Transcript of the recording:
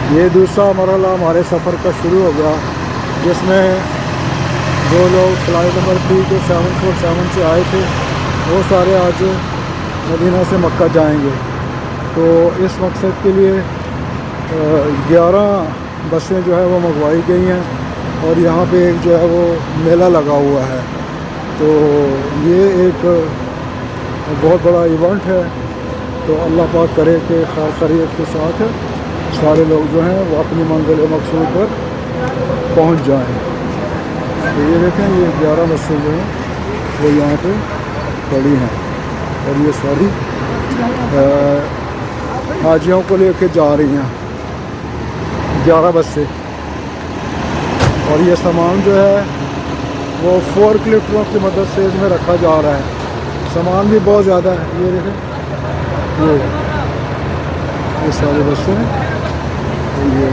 ये दूसरा मरहला हमारे सफ़र का शुरू हो गया, जिसमें जो लोग फ़्लाइट नंबर PK747 से आए थे वो सारे आज मदीना से मक्का जाएंगे। तो इस मकसद के लिए 11 बसें जो है वो मंगवाई गई हैं और यहाँ पे एक जो है वो मेला लगा हुआ है। तो ये एक बहुत बड़ा इवेंट है। तो अल्लाह पाक करे कि खैर खैरियत के साथ सारे लोग जो हैं वो अपनी मंजिल मकसूद पर पहुँच जाएँ। तो ये देखें, ये 11 बसें जो हैं वो यहाँ पे खड़ी हैं और ये सारी हाजियों को लेके जा रही हैं 11 बसें। और ये सामान जो है वो 4 लिफ्टों की मदद से इसमें रखा जा रहा है। सामान भी बहुत ज़्यादा है। ये देखें, ये सारी बसें, ये